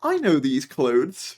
I know these clothes.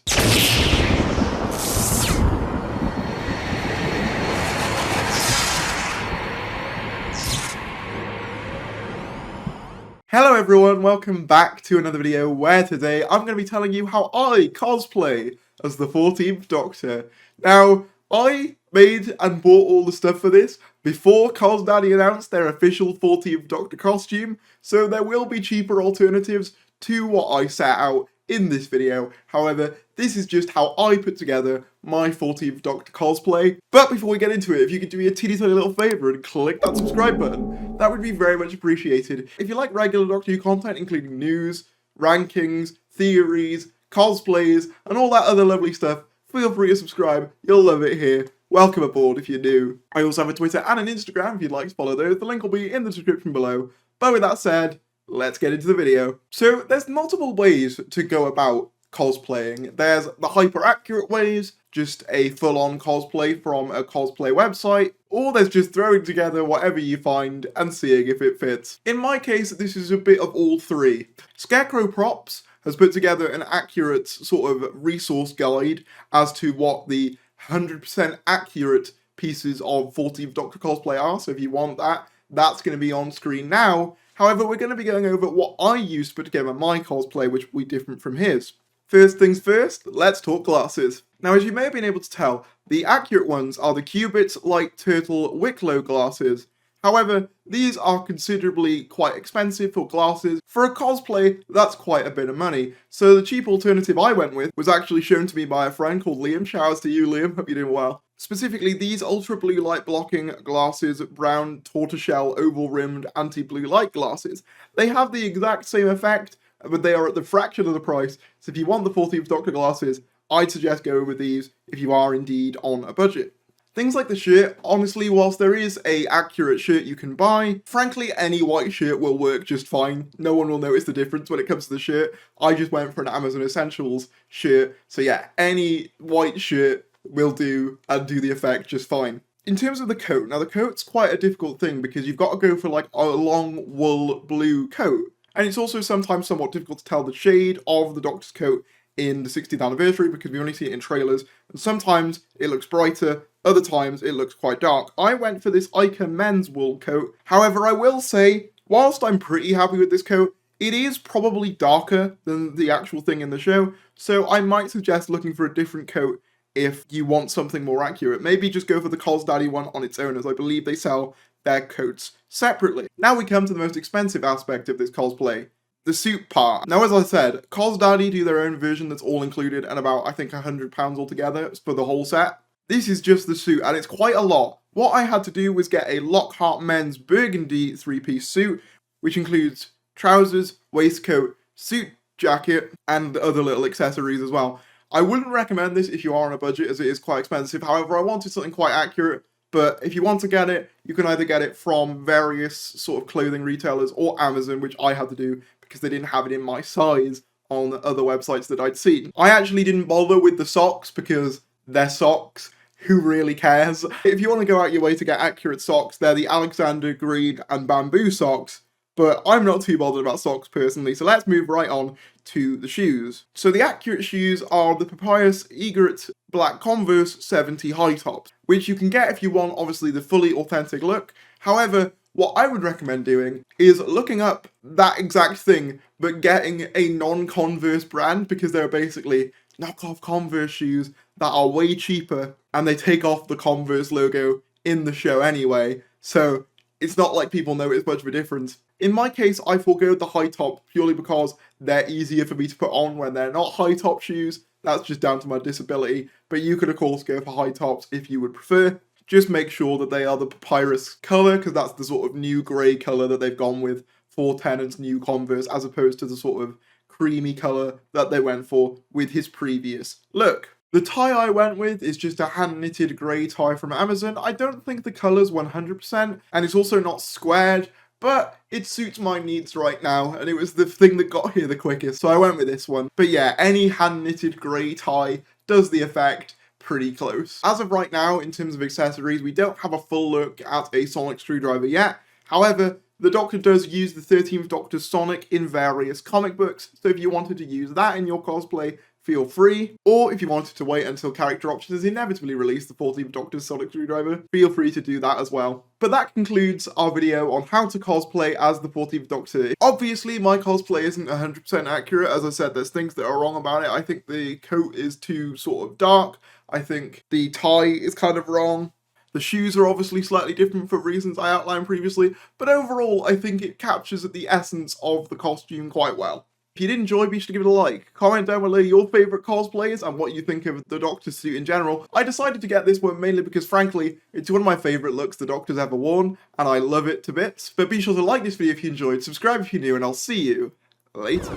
Hello everyone, welcome back to another video where today I'm going to be telling you how I cosplay as the 14th Doctor. Now, I made and bought all the stuff for this before CosDaddy announced their official 14th Doctor costume, so there will be cheaper alternatives to what I set out in this video. However, this is just how I put together my 14th Doctor cosplay. But before we get into it, if you could do me a teeny tiny little favour and click that subscribe button, that would be very much appreciated. If you like regular Doctor Who content, including news, rankings, theories, cosplays, and all that other lovely stuff, feel free to subscribe. You'll love it here. Welcome aboard if you're new. I also have a Twitter and an Instagram if you'd like to follow those. The link will be in the description below. But with that said, let's get into the video. So there's multiple ways to go about cosplaying. There's the hyper accurate ways, just a full-on cosplay from a cosplay website, or there's just throwing together whatever you find and seeing if it fits. In my case, this is a bit of all three. Scarecrow Props has put together an accurate sort of resource guide as to what the 100% accurate pieces of 14th Doctor cosplay are, so if you want that, that's going to be on screen now. However, we're going to be going over what I used to put together my cosplay, which will be different from his. First things first, let's talk glasses. Now, as you may have been able to tell, the accurate ones are the Cubit Light Turtle Wicklow glasses. However, these are considerably quite expensive for glasses. For a cosplay, that's quite a bit of money. So the cheap alternative I went with was actually shown to me by a friend called Liam. Showers to you, Liam. Hope you're doing well. Specifically, these ultra blue light blocking glasses, brown tortoiseshell oval rimmed anti-blue light glasses. They have the exact same effect, but they are at the fraction of the price. So if you want the 14th Doctor glasses, I'd suggest going with these if you are indeed on a budget. Things like the shirt, honestly, whilst there is a accurate shirt you can buy, frankly, any white shirt will work just fine. No one will notice the difference when it comes to the shirt. I just went for an Amazon Essentials shirt. So yeah, any white shirt will do and do the effect just fine. In terms of the coat, now the coat's quite a difficult thing because you've got to go for like a long wool blue coat. And it's also sometimes somewhat difficult to tell the shade of the Doctor's coat in the 60th anniversary because we only see it in trailers. And sometimes it looks brighter, other times it looks quite dark. I went for this Ica men's wool coat. However, I will say, whilst I'm pretty happy with this coat, it is probably darker than the actual thing in the show. So I might suggest looking for a different coat if you want something more accurate. Maybe just go for the CosDaddy one on its own, as I believe they sell their coats separately. Now we come to the most expensive aspect of this cosplay, the suit part. Now, as I said, CosDaddy do their own version that's all included and about, I think, £100 altogether for the whole set. This is just the suit, and it's quite a lot. What I had to do was get a Lockhart men's burgundy three-piece suit, which includes trousers, waistcoat, suit jacket, and other little accessories as well. I wouldn't recommend this if you are on a budget, as it is quite expensive. However, I wanted something quite accurate. But if you want to get it, you can either get it from various sort of clothing retailers or Amazon, which I had to do because they didn't have it in my size on other websites that I'd seen. I actually didn't bother with the socks because they're socks. Who really cares? If you want to go out your way to get accurate socks, they're the Alexander Green and Bamboo socks. But I'm not too bothered about socks personally, so let's move right on to the shoes. So the accurate shoes are the Papyrus Egret Black Converse 70 high tops, which you can get if you want, obviously, the fully authentic look. However, what I would recommend doing is looking up that exact thing, but getting a non-Converse brand, because they're basically knockoff Converse shoes that are way cheaper, and they take off the Converse logo in the show anyway, so it's not like people notice much of a difference. In my case, I forgoed the high top purely because they're easier for me to put on when they're not high top shoes. That's just down to my disability, but you could of course go for high tops if you would prefer. Just make sure that they are the papyrus colour, because that's the sort of new grey colour that they've gone with for Tennant's new Converse, as opposed to the sort of creamy colour that they went for with his previous look. The tie I went with is just a hand-knitted grey tie from Amazon. I don't think the colour's 100%, and it's also not squared, but it suits my needs right now, and it was the thing that got here the quickest, so I went with this one. But yeah, any hand-knitted grey tie does the effect pretty close. As of right now, in terms of accessories, we don't have a full look at a sonic screwdriver yet. However, The Doctor does use the 13th Doctor's Sonic in various comic books, so if you wanted to use that in your cosplay, feel free. Or if you wanted to wait until character options inevitably release the 14th Doctor's Sonic Screwdriver, feel free to do that as well. But that concludes our video on how to cosplay as the 14th Doctor. Obviously, my cosplay isn't 100% accurate. As I said, there's things that are wrong about it. I think the coat is too sort of dark. I think the tie is kind of wrong. The shoes are obviously slightly different for reasons I outlined previously, but overall I think it captures the essence of the costume quite well. If you did enjoy, be sure to give it a like. Comment down below your favourite cosplays and what you think of the Doctor's suit in general. I decided to get this one mainly because frankly, it's one of my favourite looks the Doctor's ever worn, and I love it to bits. But be sure to like this video if you enjoyed, subscribe if you're new, and I'll see you later.